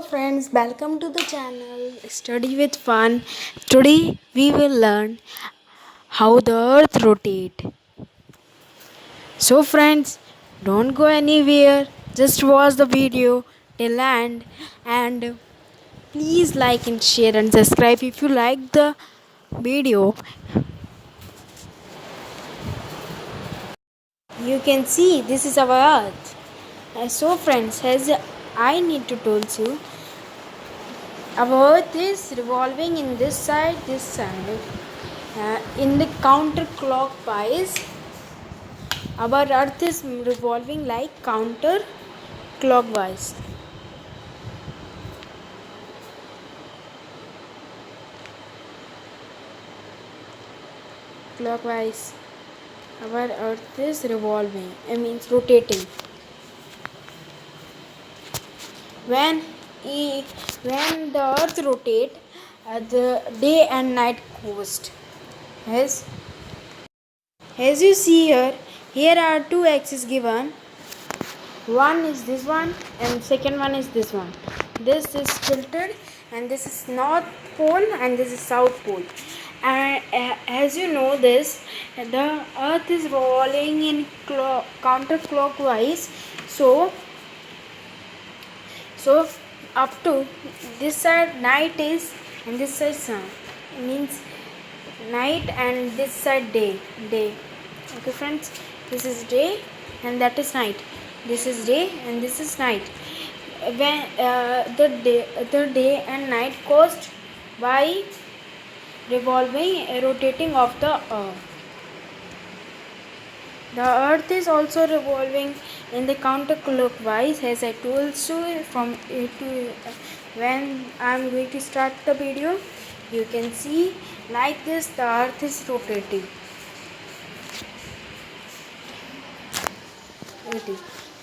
Friends, welcome to the channel Study with Fun. Today we will learn how the earth rotates. So friends, don't go anywhere. Just watch the video till end and please like and share and subscribe if you like the video. You can see this is our earth. So friends, as I need to tell you, our earth is revolving in this side. In the counterclockwise, our earth is revolving like counterclockwise. Clockwise, our earth is revolving, it means rotating. When the earth rotate, the day and night coast. As you see here are two axes given. One is this one and second one is this one. This is tilted and this is north pole and this is south pole. And as you know this, the earth is rolling in counterclockwise. So up to this side night is and this side sun. It means night and this side day. Okay friends, this is day and that is night. This is day and this is night. When the day and night caused by rotating of the earth. The earth is also revolving in the counterclockwise, as I told you from when I am going to start the video. You can see like this the earth is rotating.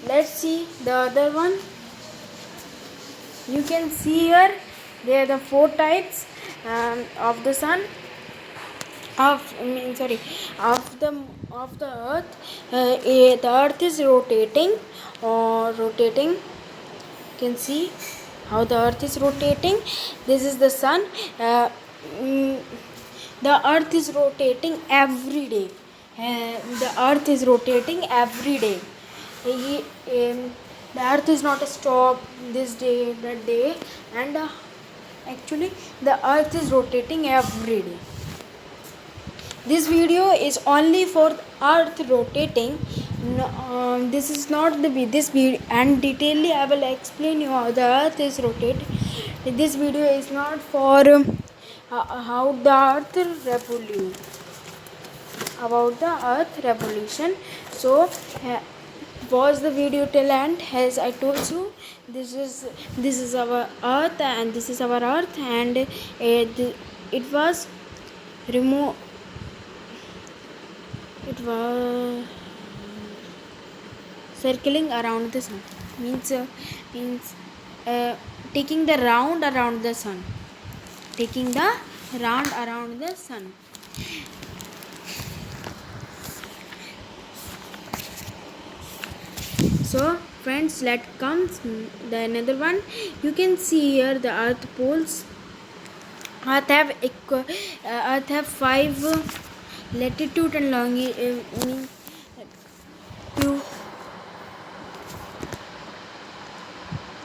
Let's see the other one. You can see here there are the four types of the sun. Of the earth. The earth is rotating. You can see how the earth is rotating. This is the sun. The earth is rotating every day. The earth is rotating every day. The earth is not a stop this day, that day, and actually the earth is rotating every day. This video is only for earth rotating. This is not this video, and detailedly I will explain you how the earth is rotating. This video is not for how the earth revolutes, about the earth revolution. So watch the video till end. As I told you, this is our earth and this is our earth, and it was removed. It was circling around the sun. Means taking the round around the sun. Taking the round around the sun. So friends, let comes the another one. You can see here the earth poles. Earth have 5 latitude and longitude.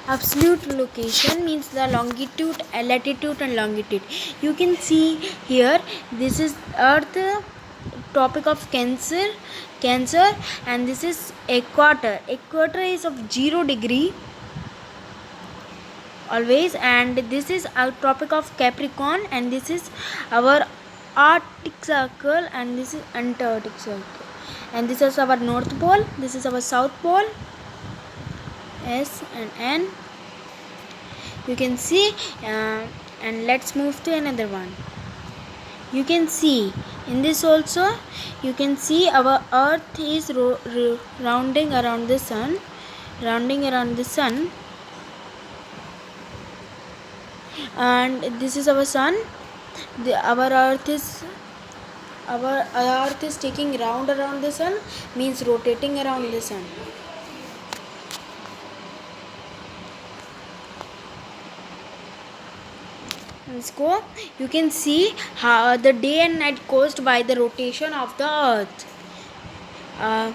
Absolute location means the longitude, latitude and longitude. You can see here this is earth, topic of cancer, and this is equator. Equator is of 0 degree always, and this is our tropic of Capricorn, and this is our Arctic circle, and this is Antarctic circle, and this is our North Pole, this is our South Pole, S and N. You can see, and let's move to another one. You can see in this also, you can see our earth is rounding around the sun, and this is our sun. Our earth is taking round around the sun, means rotating around the sun. let's go. You can see how the day and night caused by the rotation of the earth. Uh,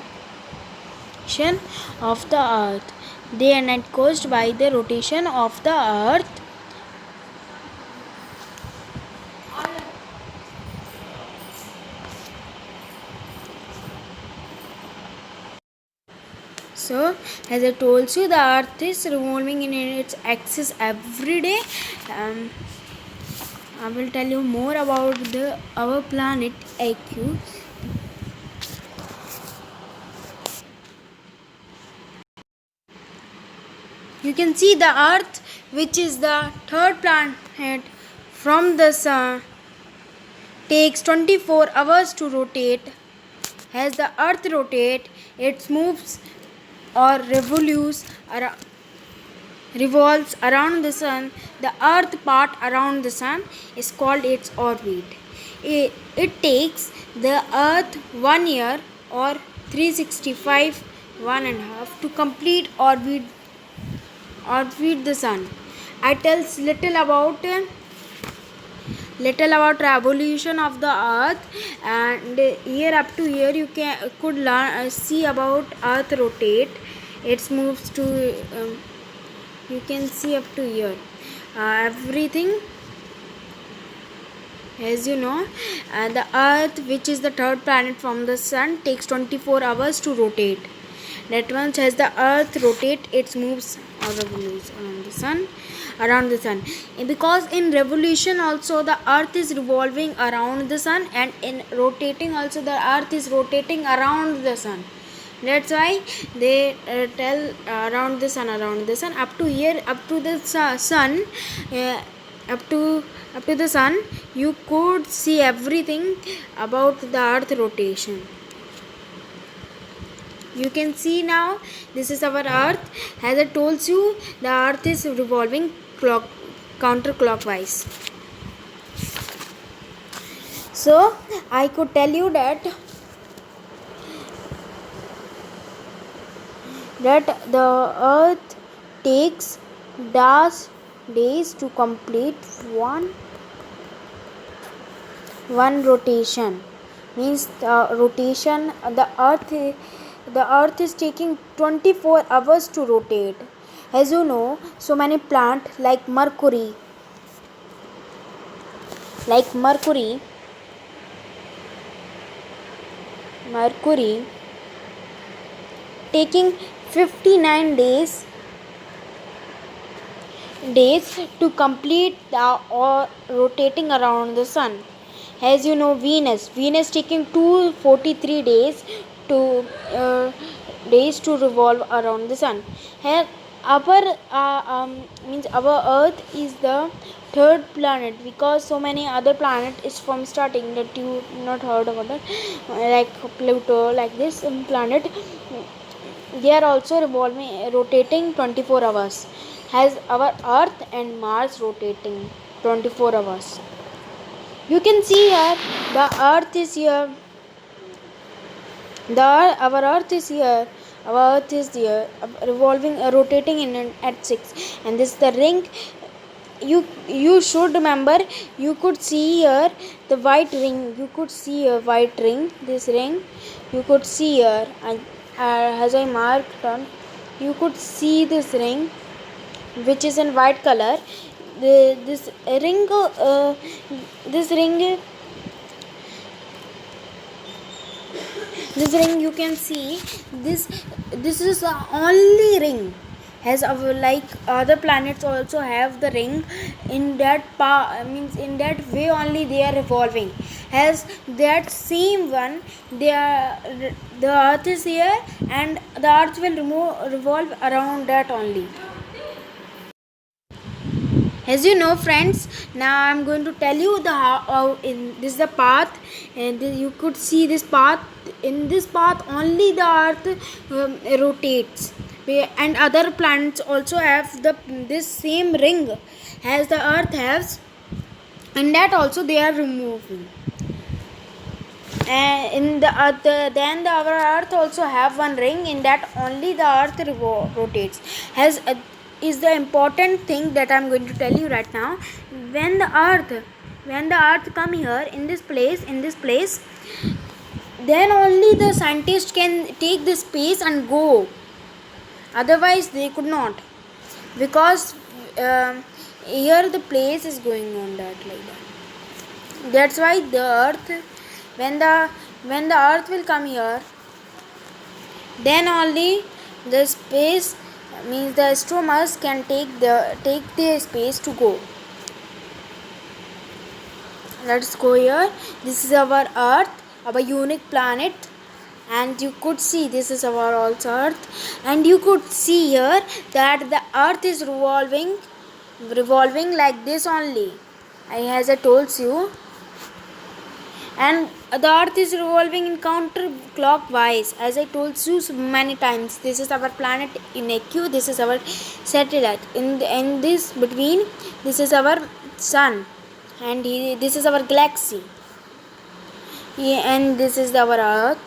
rotation of the earth. Day and night caused by the rotation of the earth. So, as I told you, the earth is revolving in its axis every day. I will tell you more about our planet IQ. You can see the earth, which is the third planet from the sun, takes 24 hours to rotate. As the earth rotates, it moves or revolves around the sun. The earth part around the sun is called its orbit. It takes the earth 1 year or 365 1.5 to complete orbit the sun. I tells little about revolution of the earth, and year up to year you could learn see about earth rotate. It moves to you can see up to year everything. As you know, the earth, which is the third planet from the sun, takes 24 hours to rotate. That once as the earth rotate, it moves or revolves around the sun. Because in revolution also the earth is revolving around the sun, and in rotating also the earth is rotating around the sun. That's why they tell around the sun up to year up to the sun up to the sun. You could see everything about the earth rotation. You can see now, this is our earth. As I told you, the earth is revolving counterclockwise. So I could tell you that the earth takes days to complete one rotation. Means the earth is taking 24 hours to rotate. As you know, so many plants like mercury taking 59 days to complete or rotating around the sun. As you know, Venus taking 243 days to revolve around the sun. Here, our Earth is the third planet, because so many other planet is from starting that you not heard about it, like Pluto, like this planet. They are also rotating 24 hours. Has our Earth and Mars rotating 24 hours. You can see here the Earth is here. Our Earth is here. Our Earth is here, revolving, rotating in at 6. And this is the ring. You should remember. You could see here the white ring. You could see a white ring. This ring, you could see here. And as I marked on, you could see this ring, which is in white color. This ring you can see, this is the only ring. As like other planets also have the ring, in that in that way only they are revolving. As that same one, the earth is here, and the earth will revolve around that only. As you know, friends, now I'm going to tell you how this is the path, and you could see this path. In this path only the earth rotates, and other planets also have this same ring as the earth has, and that also they are removing. And in then our earth also have one ring, in that only the earth rotates. Has is the important thing that I'm going to tell you right now. When the earth come here in this place, then only the scientists can take the space and go. Otherwise they could not, because here the place is going on that like that. That's why the earth, when the earth will come here, then only the space, means the astronomers can take the space to go. Let's go here. This is our earth, our unique planet, and you could see this is our also earth, and you could see here that the earth is revolving like this only, as I told you, and the earth is revolving in counterclockwise, as I told you so many times. This is our planet in AQ, this is our satellite, in this between, this is our sun, and this is our galaxy, and this is our earth.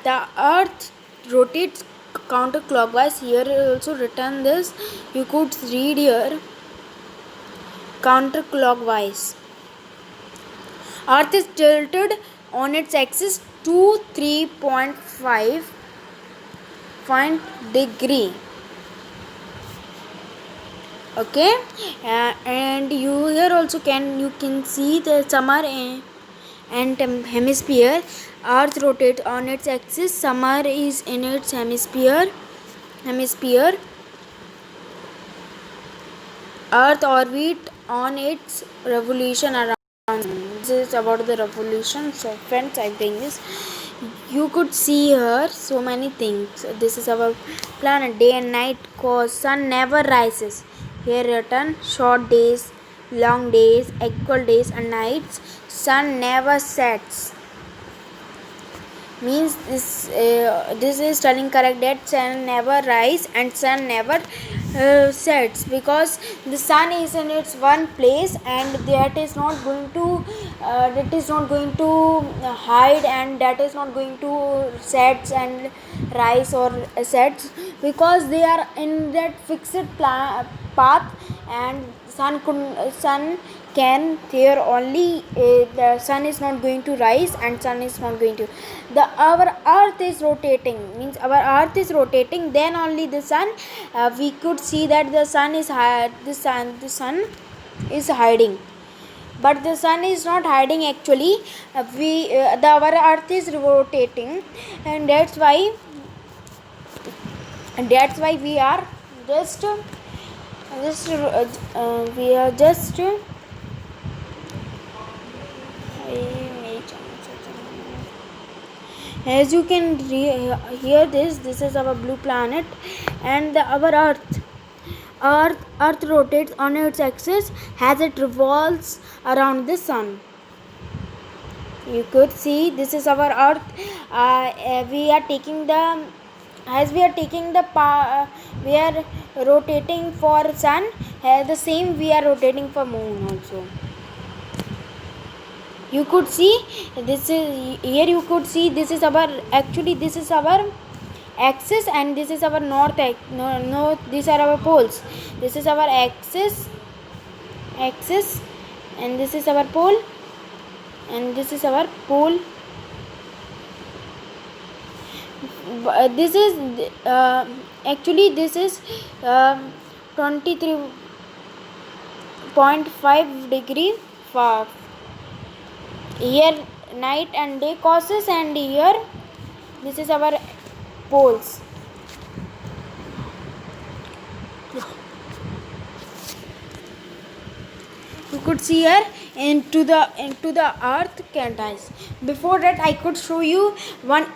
The earth rotates counterclockwise. Here also written this, you could read here, counterclockwise. Earth is tilted on its axis to 3.5 degree. Okay, and you here also you can see the summer and hemisphere. Earth rotates on its axis, summer is in its hemisphere. Earth orbit on its revolution around. This is about the revolution. So friends, I bring this. You could see here so many things. This is our planet, day and night, cause sun never rises. Here written, short days, long days, equal days and nights. Sun never sets. Means this is telling correct that sun never rise and sun never sets, because the sun is in its one place, and that is not going to hide, and that is not going to sets and rise or sets, because they are in that fixed path, and sun can there only, the sun is not going to rise and sun is not going to, our earth is rotating, means our earth is rotating, then only the sun, we could see that the sun is hiding, but the sun is not hiding actually. Our earth is rotating, and that's why we are just as you can hear this is our blue planet, and our earth rotates on its axis as it revolves around the sun. You could see this is our earth. We are taking the we are rotating for sun, the same we are rotating for moon also. You could see this is here, you could see this is our axis, and this is our north, these are our poles. This is our axis, and this is our pole, and this is our pole. This is actually this is 23.5 degree far. Here night and day causes, and here this is our poles. You could see here into the earth cantiles. Before that, I could show you one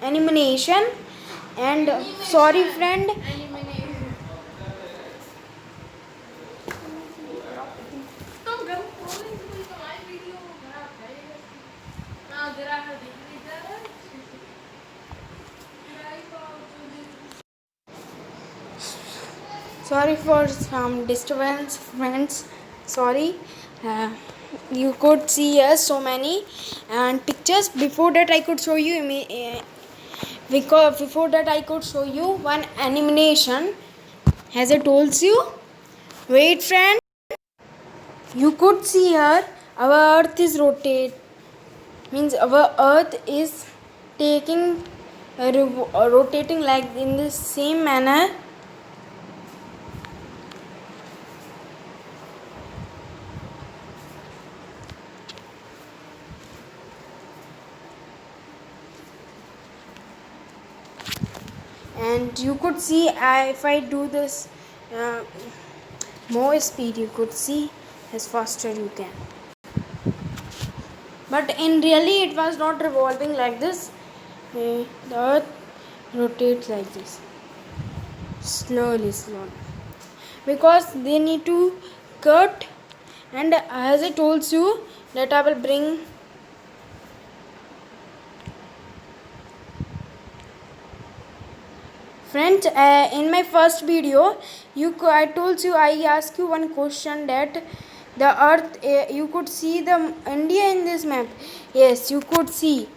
animation, and sorry friend, sorry for some disturbance friends, sorry. You could see here so many and pictures. Before that, I could show you because before that I could show you one animation. As I told you, wait friend, you could see here our earth is rotate, means our earth is taking rotating like in the same manner. And you could see if I do this uh, more speed, you could see as faster you can. But in really it was not revolving like this. The earth rotates like this, slowly, because they need to cut. And as I told you that I will bring friends, in my first video I told you, I asked you one question that the earth, you could see the India in this map. Yes, you could see.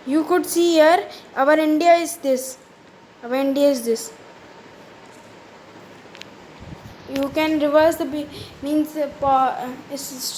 You could see here our India is this. Our India is this. You can reverse the means